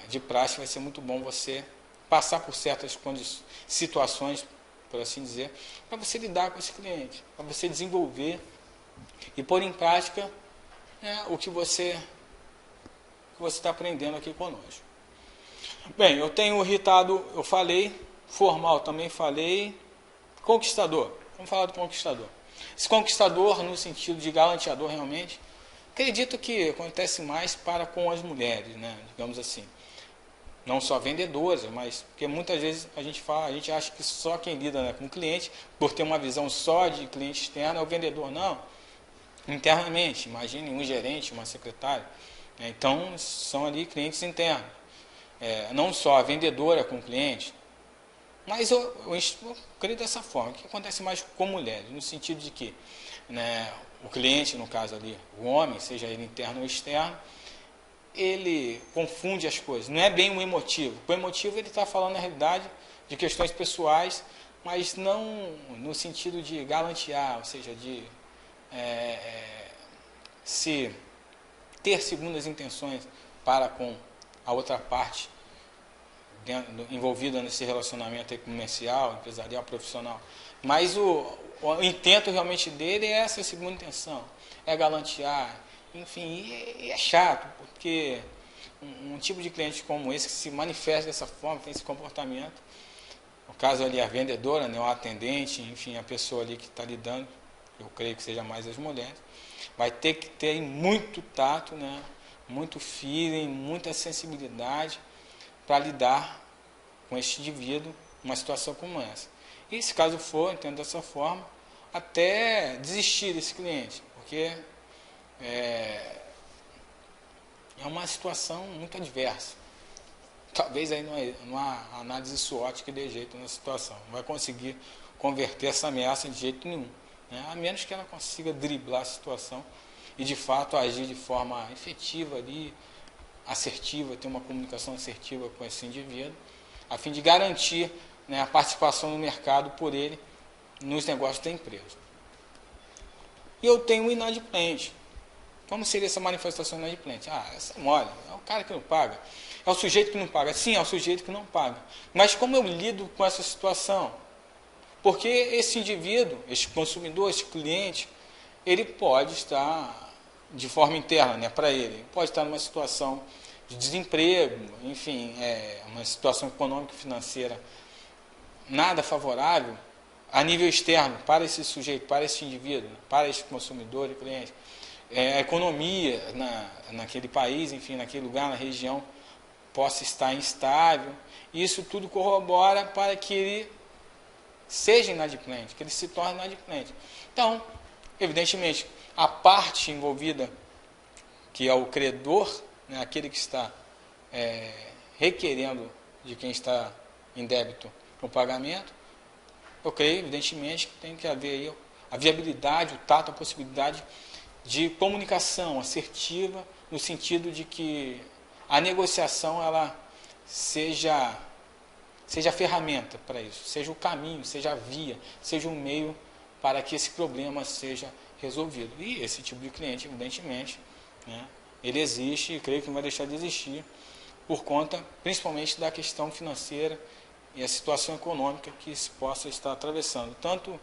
de prática vai ser muito bom você passar por certas situações, por assim dizer, para você lidar com esse cliente, para você desenvolver e pôr em prática o que você está aprendendo aqui conosco. Bem, eu tenho irritado, eu falei, formal também falei, conquistador. Vamos falar do conquistador. Esse conquistador, no sentido de galanteador realmente, acredito que acontece mais para com as mulheres, né? Digamos assim. Não só vendedoras, mas porque muitas vezes a gente acha que só quem lida, né, com o cliente, por ter uma visão só de cliente externo, é o vendedor. Não. Internamente, imagine um gerente, uma secretária. Então, são ali clientes internos. Não só a vendedora com o cliente, mas eu creio dessa forma, que acontece mais com mulheres, no sentido de que, né, o cliente, no caso ali, o homem, seja ele interno ou externo, ele confunde as coisas, não é bem um emotivo. O emotivo ele está falando na realidade de questões pessoais, mas não no sentido de galantear, ou seja, de se ter segundas intenções para com a outra parte envolvida nesse relacionamento comercial, empresarial, profissional. Mas o intento realmente dele é essa segunda intenção, é galantear, enfim, e é chato, porque um tipo de cliente como esse que se manifesta dessa forma, tem esse comportamento, no caso ali a vendedora, né, o atendente, enfim, a pessoa ali que está lidando, eu creio que seja mais as mulheres, vai ter que ter muito tato, né, muito feeling, muita sensibilidade para lidar com este indivíduo numa situação como essa. E se caso for, entendo dessa forma, até desistir desse cliente, porque é uma situação muito adversa. Talvez aí não há análise SWOT que dê jeito nessa situação. Não vai conseguir converter essa ameaça de jeito nenhum, né? A menos que ela consiga driblar a situação e de fato agir de forma efetiva ali, assertiva, ter uma comunicação assertiva com esse indivíduo, a fim de garantir, né, a participação no mercado por ele nos negócios da empresa. E eu tenho um inadimplente. Como seria essa manifestação inadimplente? Essa é mole, é o cara que não paga. É o sujeito que não paga. Sim, é o sujeito que não paga. Mas como eu lido com essa situação? Porque esse indivíduo, esse consumidor, esse cliente, ele pode estar de forma interna, né, para ele, pode estar numa situação de desemprego, enfim, uma situação econômica e financeira nada favorável a nível externo para esse sujeito, para esse indivíduo, para esse consumidor e cliente. A economia naquele país, enfim, naquele lugar, na região, possa estar instável. Isso tudo corrobora para que ele seja inadimplente, que ele se torne inadimplente. Então, evidentemente, a parte envolvida, que é o credor, né, aquele que está requerendo de quem está em débito o pagamento, eu creio, evidentemente, que tem que haver aí a viabilidade, o tato, a possibilidade de comunicação assertiva, no sentido de que a negociação ela seja a ferramenta para isso, seja o caminho, seja a via, seja o meio para que esse problema seja resolvido. E esse tipo de cliente, evidentemente, né, ele existe e creio que não vai deixar de existir por conta, principalmente, da questão financeira e a situação econômica que se possa estar atravessando, tanto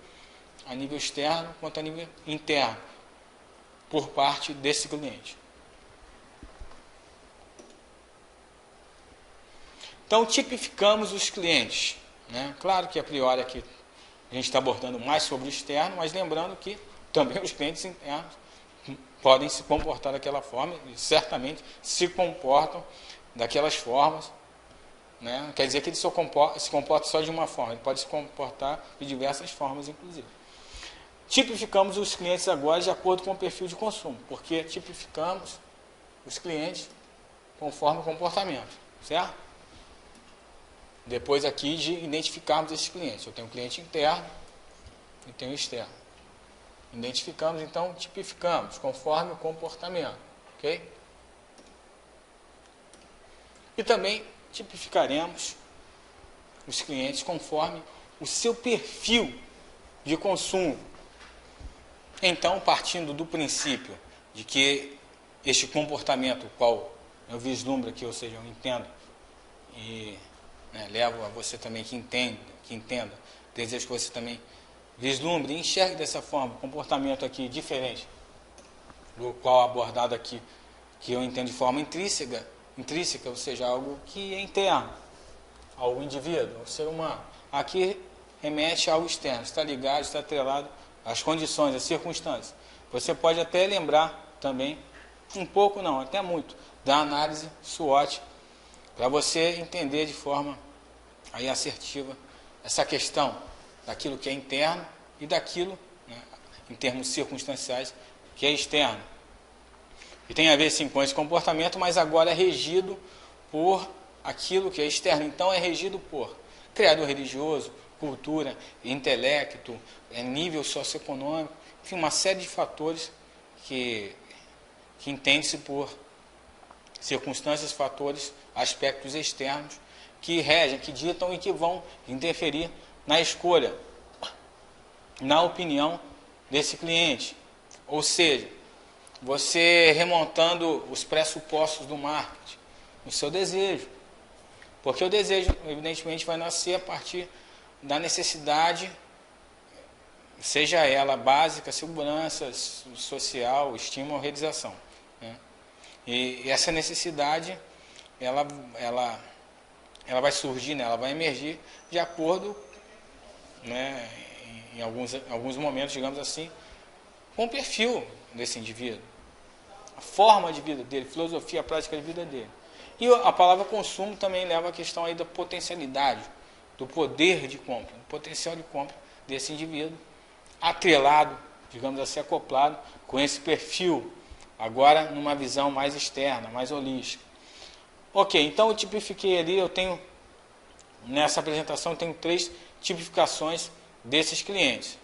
a nível externo quanto a nível interno, por parte desse cliente. Então, tipificamos os clientes, né? Claro que a priori aqui a gente está abordando mais sobre o externo, mas lembrando que também os clientes internos podem se comportar daquela forma e certamente se comportam daquelas formas, né? Não quer dizer que ele se comporta só de uma forma, ele pode se comportar de diversas formas, inclusive. Tipificamos os clientes agora de acordo com o perfil de consumo, porque tipificamos os clientes conforme o comportamento, certo? Depois aqui de identificarmos esses clientes, eu tenho um cliente interno e tenho externo. Identificamos, então tipificamos conforme o comportamento, ok? E também tipificaremos os clientes conforme o seu perfil de consumo. Então, partindo do princípio de que este comportamento, o qual eu vislumbro aqui, ou seja, eu entendo e levo a você também que entenda, desejo que você também vislumbre e enxergue dessa forma, comportamento aqui diferente do qual abordado aqui, que eu entendo de forma intrínseca, ou seja, algo que é interno ao indivíduo, ao ser humano. Aqui remete a algo externo, está ligado, está atrelado às condições, às circunstâncias. Você pode até lembrar também, um pouco não, até muito, da análise SWOT, para você entender de forma aí assertiva essa questão daquilo que é interno e daquilo, né, em termos circunstanciais, que é externo. E tem a ver sim com esse comportamento, mas agora é regido por aquilo que é externo. Então é regido por criador religioso, cultura, intelecto, nível socioeconômico, enfim, uma série de fatores que entende-se por circunstâncias, fatores, aspectos externos que regem, que ditam e que vão interferir na escolha, na opinião desse cliente. Ou seja, você remontando os pressupostos do marketing, o seu desejo. Porque o desejo, evidentemente, vai nascer a partir da necessidade, seja ela básica, segurança social, estímulo ou realização, né? E essa necessidade, ela vai surgir, né? Ela vai emergir de acordo, né, em alguns momentos, digamos assim, com o perfil desse indivíduo, a forma de vida dele, filosofia, a prática de vida dele. E a palavra consumo também leva à questão aí da potencialidade, do poder de compra, do potencial de compra desse indivíduo, atrelado, digamos assim, acoplado com esse perfil, agora numa visão mais externa, mais holística. Ok, então eu tipifiquei ali, eu tenho, nessa apresentação, eu tenho 3 tipificações desses clientes,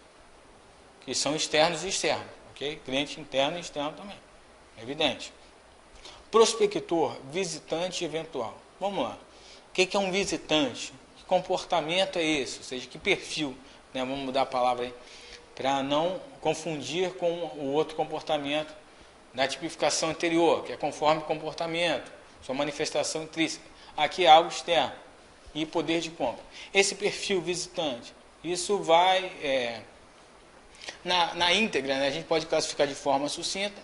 que são externos e externos, ok? Cliente interno e externo também, é evidente. Prospector, visitante e eventual. Vamos lá. O que é um visitante? Que comportamento é esse? Ou seja, que perfil? Né? Vamos mudar a palavra aí, para não confundir com o outro comportamento da tipificação anterior, que é conforme comportamento, sua manifestação intrínseca. Aqui é algo externo e poder de compra. Esse perfil visitante, isso vai, na íntegra, né, a gente pode classificar de forma sucinta,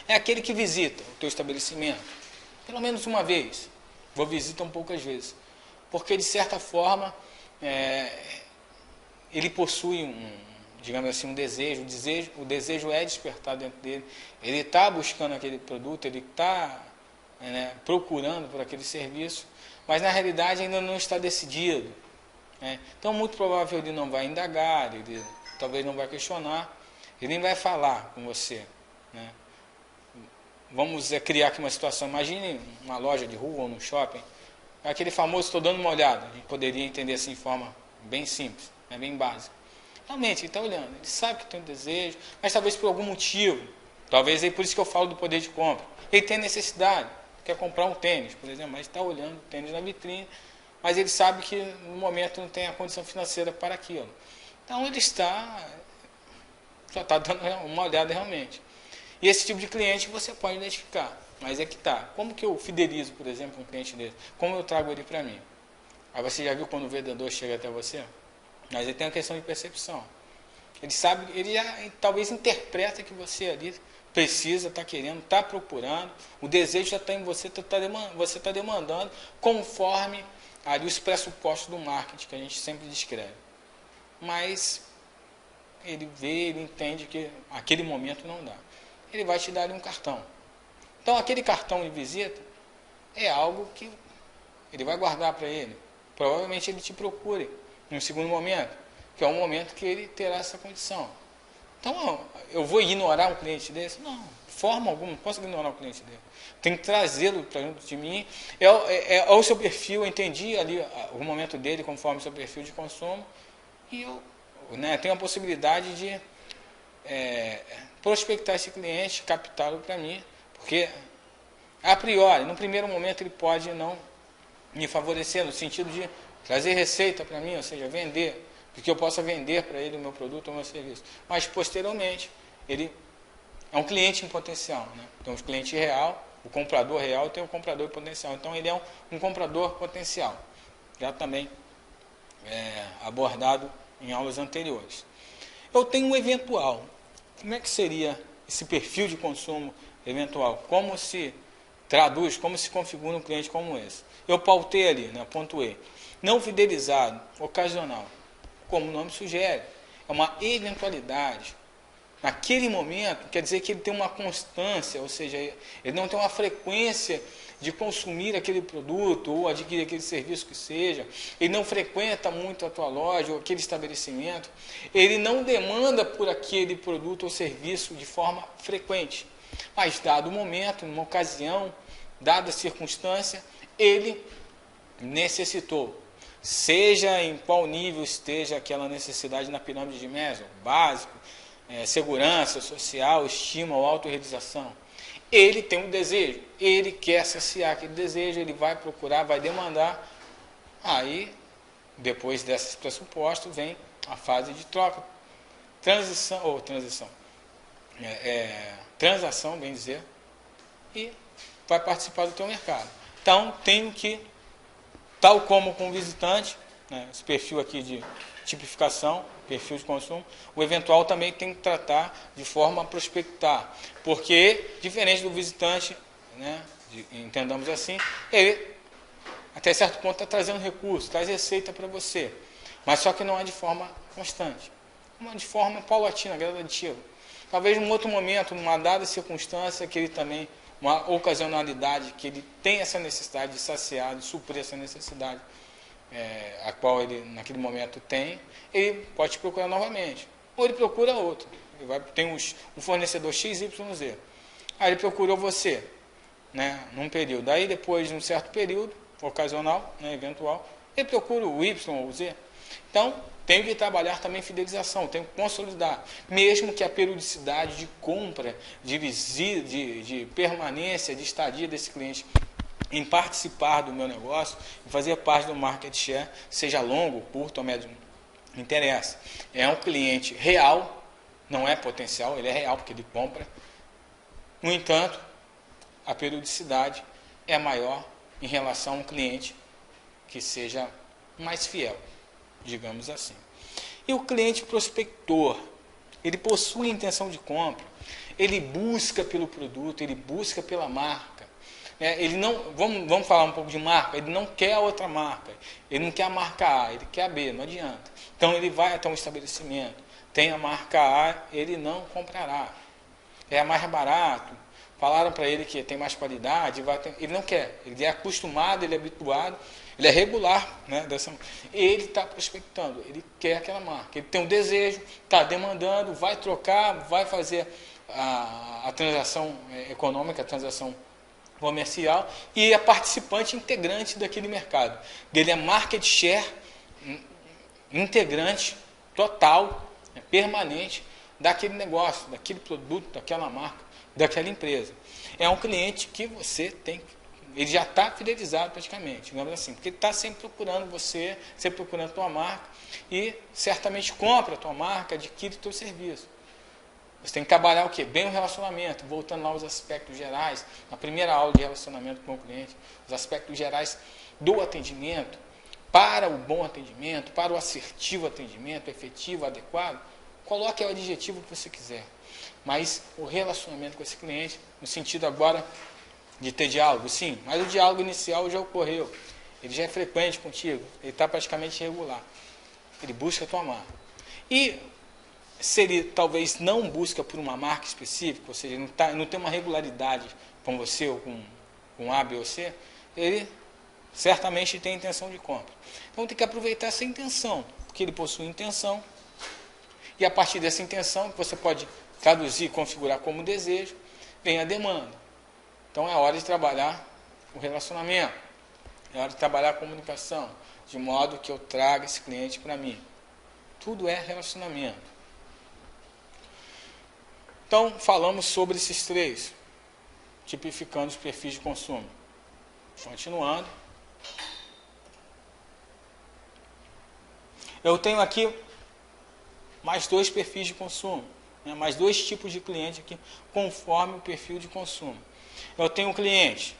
é aquele que visita o teu estabelecimento, pelo menos uma vez, vou visitar poucas vezes, porque de certa forma ele possui digamos assim, um desejo, o desejo é despertado dentro dele, ele está buscando aquele produto, ele está procurando por aquele serviço, mas na realidade ainda não está decidido. Então, muito provável ele não vai indagar, ele talvez não vai questionar, ele nem vai falar com você. Vamos criar aqui uma situação, imagine uma loja de rua ou no shopping, aquele famoso estou dando uma olhada, a gente poderia entender assim de forma bem simples, bem básica. Realmente, ele está olhando, ele sabe que tem um desejo, mas talvez por algum motivo, talvez é por isso que eu falo do poder de compra, ele tem necessidade, quer comprar um tênis, por exemplo, mas está olhando o tênis na vitrine, mas ele sabe que no momento não tem a condição financeira para aquilo. Então ele só está dando uma olhada realmente. E esse tipo de cliente você pode identificar, mas é que tá. Como que eu fidelizo, por exemplo, um cliente dele? Como eu trago ele para mim? Aí você já viu quando o vendedor chega até você? Mas ele tem uma questão de percepção. Ele sabe, ele já, talvez interpreta que você ali precisa, está querendo, está procurando, o desejo já está em você, você está demandando conforme ali os pressupostos do marketing que a gente sempre descreve. Mas ele vê, ele entende que aquele momento não dá. Ele vai te dar ali um cartão. Então aquele cartão de visita é algo que ele vai guardar para ele. Provavelmente ele te procure no segundo momento, que é um momento que ele terá essa condição. Então eu vou ignorar um cliente desse? Não, de forma alguma, não posso ignorar um cliente dele. Tenho que trazê-lo para junto de mim. É o seu perfil, eu entendi ali o momento dele conforme o seu perfil de consumo. E eu tenho a possibilidade de prospectar esse cliente, captá-lo para mim, porque a priori, no primeiro momento ele pode não me favorecer no sentido de trazer receita para mim, ou seja, vender, porque eu possa vender para ele o meu produto ou o meu serviço. Mas posteriormente, ele é um cliente em potencial, né? Então, o cliente real, o comprador real tem o comprador em potencial. Então, ele é um comprador potencial, já também abordado em aulas anteriores. Eu tenho um eventual. Como é que seria esse perfil de consumo eventual? Como se traduz, como se configura um cliente como esse? Eu pautei ali, pontuei. Não fidelizado, ocasional. Como o nome sugere, é uma eventualidade. Naquele momento, quer dizer que ele tem uma constância, ou seja, ele não tem uma frequência de consumir aquele produto ou adquirir aquele serviço que seja, ele não frequenta muito a tua loja ou aquele estabelecimento, ele não demanda por aquele produto ou serviço de forma frequente, mas dado o momento, numa ocasião, dada a circunstância, ele necessitou, seja em qual nível esteja aquela necessidade na pirâmide de Maslow, básico, segurança social, estima ou autorrealização. Ele tem um desejo, ele quer saciar aquele desejo, ele vai procurar, vai demandar. Aí, depois desses pressupostos, vem a fase de troca, transação, bem dizer, e vai participar do teu mercado. Então, tenho que, tal como com o visitante, esse perfil aqui de tipificação, perfil de consumo, o eventual também tem que tratar de forma a prospectar, porque, diferente do visitante, entendamos assim, ele, até certo ponto, está trazendo recurso, traz receita para você, mas só que não é de forma constante, é de forma paulatina, gradativa. Talvez num outro momento, numa dada circunstância, que ele também, uma ocasionalidade, que ele tem essa necessidade de saciar, de suprir essa necessidade, a qual ele naquele momento tem, ele pode te procurar novamente. Ou ele procura outro. Tem um fornecedor XYZ. Aí ele procurou você, num período. Aí depois de um certo período, ocasional, eventual, ele procura o Y ou o Z. Então, tenho que trabalhar também fidelização, tenho que consolidar. Mesmo que a periodicidade de compra, de permanência, de estadia desse cliente em participar do meu negócio, em fazer parte do market share, seja longo, curto ou médio, não interessa. É um cliente real, não é potencial, ele é real porque ele compra. No entanto, a periodicidade é maior em relação a um cliente que seja mais fiel, digamos assim. E o cliente prospector, ele possui intenção de compra, ele busca pelo produto, ele busca pela marca. Ele não, vamos falar um pouco de marca, ele não quer a outra marca, ele não quer a marca A, ele quer a B, não adianta. Então ele vai até um estabelecimento, tem a marca A, ele não comprará. É mais barato, falaram para ele que tem mais qualidade, ele não quer, ele é acostumado, ele é habituado, ele é regular, ele está prospectando, ele quer aquela marca, ele tem um desejo, está demandando, vai trocar, vai fazer a transação econômica, a transação comercial e é participante integrante daquele mercado. Ele é market share integrante, total, permanente daquele negócio, daquele produto, daquela marca, daquela empresa. É um cliente que você tem, ele já está fidelizado praticamente, digamos assim, porque ele está sempre procurando você, sempre procurando a tua marca e certamente compra a tua marca, adquire o teu serviço. Você tem que trabalhar o quê? Bem o relacionamento, voltando lá aos aspectos gerais, na primeira aula de relacionamento com o cliente, os aspectos gerais do atendimento, para o bom atendimento, para o assertivo atendimento, efetivo, adequado, coloque o adjetivo que você quiser. Mas o relacionamento com esse cliente, no sentido agora de ter diálogo, sim, mas o diálogo inicial já ocorreu, ele já é frequente contigo, ele está praticamente regular, ele busca a tua marca. E se ele talvez não busca por uma marca específica, ou seja, não tem uma regularidade com você ou com A, B ou C, ele certamente tem intenção de compra. Então tem que aproveitar essa intenção, porque ele possui intenção, e a partir dessa intenção, que você pode traduzir, configurar como desejo, vem a demanda. Então é hora de trabalhar o relacionamento, é hora de trabalhar a comunicação, de modo que eu traga esse cliente para mim. Tudo é relacionamento. Então falamos sobre esses três, tipificando os perfis de consumo. Continuando. Eu tenho aqui mais dois perfis de consumo, né? Mais dois tipos de cliente aqui, conforme o perfil de consumo. Eu tenho um cliente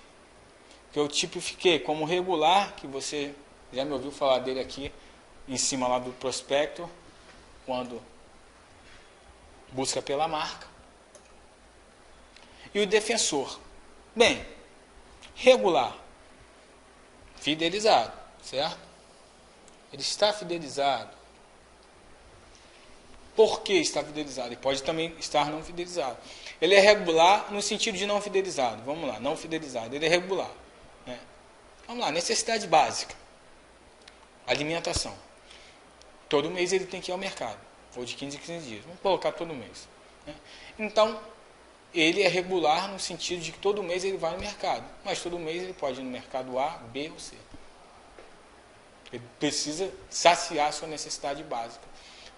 que eu tipifiquei como regular, que você já me ouviu falar dele aqui em cima lá do prospecto, quando busca pela marca. E o defensor. Bem, regular, fidelizado, certo? Ele está fidelizado. Por que está fidelizado? Ele pode também estar não fidelizado. Ele é regular no sentido de não fidelizado. Vamos lá, não fidelizado. Ele é regular. Né? Vamos lá, necessidade básica. Alimentação. Todo mês ele tem que ir ao mercado. Ou de 15 em 15 dias. Vamos colocar todo mês. Né? Então, ele é regular no sentido de que todo mês ele vai no mercado. Mas todo mês ele pode ir no mercado A, B ou C. Ele precisa saciar a sua necessidade básica.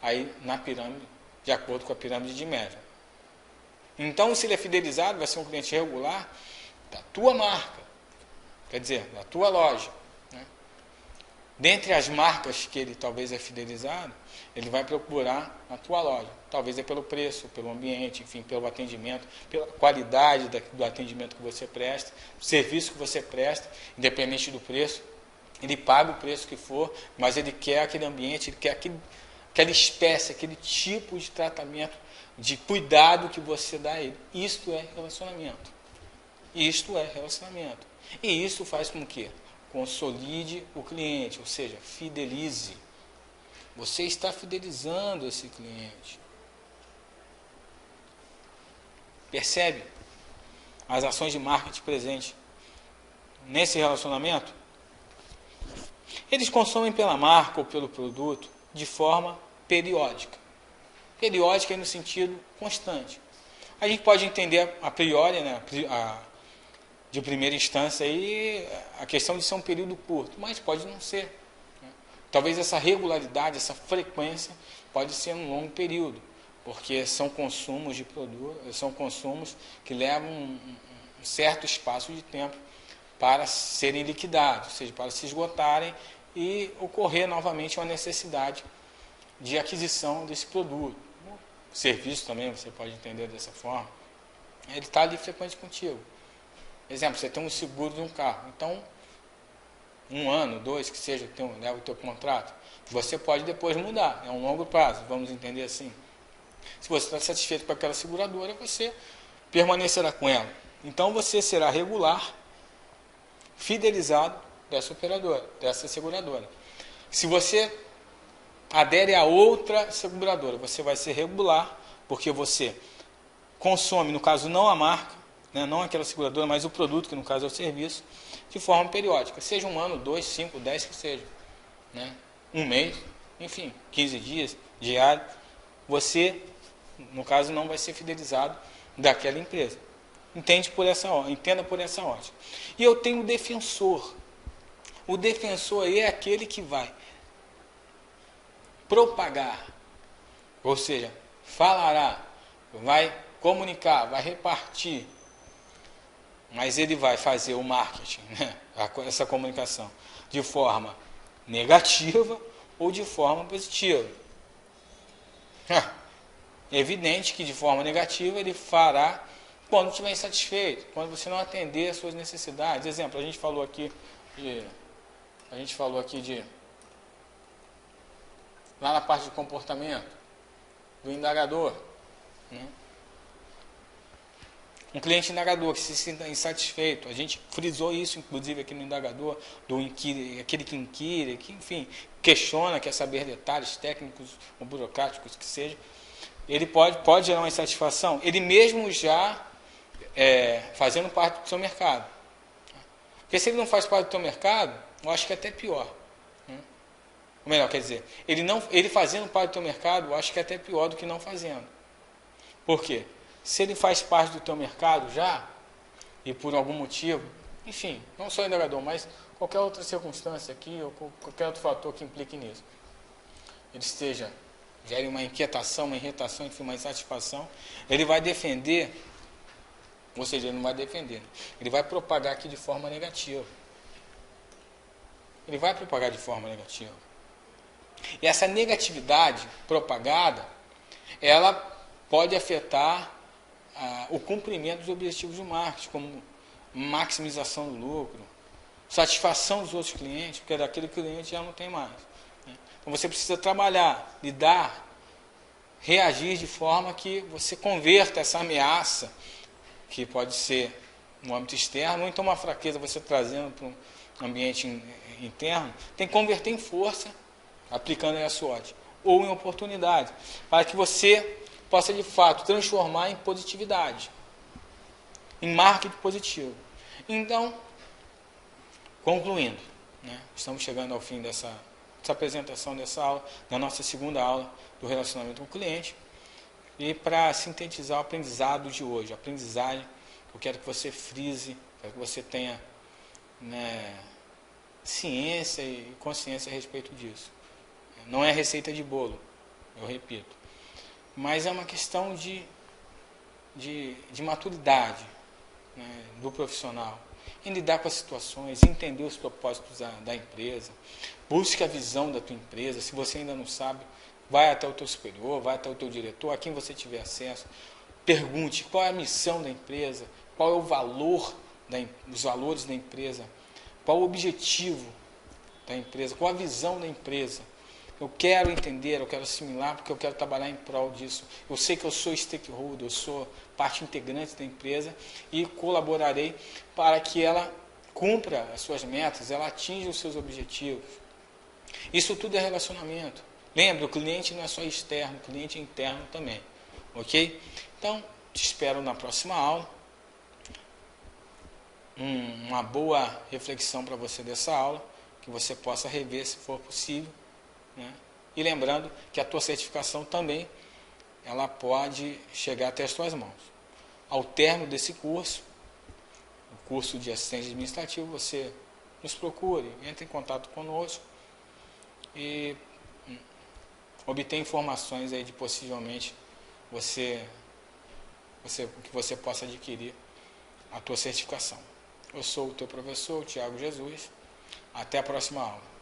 Aí na pirâmide, de acordo com a pirâmide de média. Então, se ele é fidelizado, vai ser um cliente regular da tua marca. Quer dizer, da tua loja. Né? Dentre as marcas que ele talvez é fidelizado, ele vai procurar na tua loja. Talvez é pelo preço, pelo ambiente, enfim, pelo atendimento, pela qualidade do atendimento que você presta, do serviço que você presta, independente do preço. Ele paga o preço que for, mas ele quer aquele ambiente, ele quer aquela espécie, aquele tipo de tratamento, de cuidado que você dá a ele. Isto é relacionamento. Isto é relacionamento. E isso faz com que consolide o cliente, ou seja, fidelize. Você está fidelizando esse cliente. Percebe as ações de marketing presentes nesse relacionamento? Eles consomem pela marca ou pelo produto de forma periódica. Periódica é no sentido constante. A gente pode entender a priori, né, de primeira instância, aí, a questão de ser um período curto, mas pode não ser. Né? Talvez essa regularidade, essa frequência, pode ser um longo período, porque são consumos de produto, são consumos que levam um certo espaço de tempo para serem liquidados, ou seja, para se esgotarem e ocorrer novamente uma necessidade de aquisição desse produto. O serviço também, você pode entender dessa forma. Ele está ali frequente contigo. Exemplo, você tem um seguro de um carro. Então, 1 ano, 2, que seja, leva o teu contrato. Você pode depois mudar. É um longo prazo, vamos entender assim. Se você está satisfeito com aquela seguradora, você permanecerá com ela. Então, você será regular, fidelizado dessa operadora, dessa seguradora. Se você adere a outra seguradora, você vai ser regular, porque você consome, no caso não a marca, né, não aquela seguradora, mas o produto, que no caso é o serviço, de forma periódica, seja 1 ano, 2, 5, 10 que seja, né, 1 mês, enfim, 15 dias, diário, você, no caso, não vai ser fidelizado daquela empresa. entenda por essa ótica. E eu tenho o defensor. O defensor aí é aquele que vai propagar, ou seja, falará, vai comunicar, vai repartir, mas ele vai fazer o marketing, né? Essa comunicação, de forma negativa ou de forma positiva. É evidente que de forma negativa ele fará quando estiver insatisfeito, quando você não atender às suas necessidades. Exemplo, a gente falou aqui de lá na parte de comportamento do indagador, né? Um cliente indagador que se sinta insatisfeito, a gente frisou isso inclusive aqui no indagador, aquele que inquire, que enfim, questiona, quer saber detalhes técnicos ou burocráticos que seja, ele pode gerar uma insatisfação, ele mesmo já fazendo parte do seu mercado. Porque se ele não faz parte do seu mercado, eu acho que é até pior. Ou melhor, quer dizer, ele fazendo parte do teu mercado, eu acho que é até pior do que não fazendo. Por quê? Se ele faz parte do teu mercado já, e por algum motivo, enfim, não só o indagador, mas qualquer outra circunstância aqui, ou qualquer outro fator que implique nisso, ele gere uma inquietação, uma irritação, enfim, uma insatisfação, ele vai defender, ou seja, ele não vai defender, ele vai propagar aqui de forma negativa. Ele vai propagar de forma negativa. E essa negatividade propagada, ela pode afetar o cumprimento dos objetivos do marketing, como maximização do lucro, satisfação dos outros clientes, porque daquele cliente já não tem mais. Né? Então você precisa trabalhar, lidar, reagir de forma que você converta essa ameaça, que pode ser no âmbito externo, ou então uma fraqueza você trazendo para um ambiente interno, tem que converter em força, aplicando a SWOT, ou em oportunidade, para que você possa de fato transformar em positividade, em marketing positivo. Então, concluindo, né, estamos chegando ao fim dessa apresentação dessa aula, da nossa segunda aula do relacionamento com o cliente, e para sintetizar o aprendizado de hoje, a aprendizagem, eu quero que você frise, quero que você tenha, né, ciência e consciência a respeito disso. Não é receita de bolo, eu repito. Mas é uma questão de maturidade, né, do profissional, em lidar com as situações, entender os propósitos da empresa, busque a visão da tua empresa. Se você ainda não sabe, vai até o teu superior, vai até o teu diretor, a quem você tiver acesso, pergunte qual é a missão da empresa, qual é o valor, os valores da empresa, qual o objetivo da empresa, qual a visão da empresa. Eu quero entender, eu quero assimilar, porque eu quero trabalhar em prol disso. Eu sei que eu sou stakeholder, eu sou parte integrante da empresa e colaborarei para que ela cumpra as suas metas, ela atinja os seus objetivos. Isso tudo é relacionamento. Lembra, o cliente não é só externo, o cliente é interno também. Ok? Então, te espero na próxima aula. Uma boa reflexão para você dessa aula, que você possa rever se for possível. Né? E lembrando que a tua certificação também ela pode chegar até as tuas mãos. Ao término desse curso, o curso de assistente administrativo, você nos procure, entre em contato conosco e obtenha informações aí de possivelmente que você possa adquirir a tua certificação. Eu sou o teu professor, o Thiago Jesus. Até a próxima aula.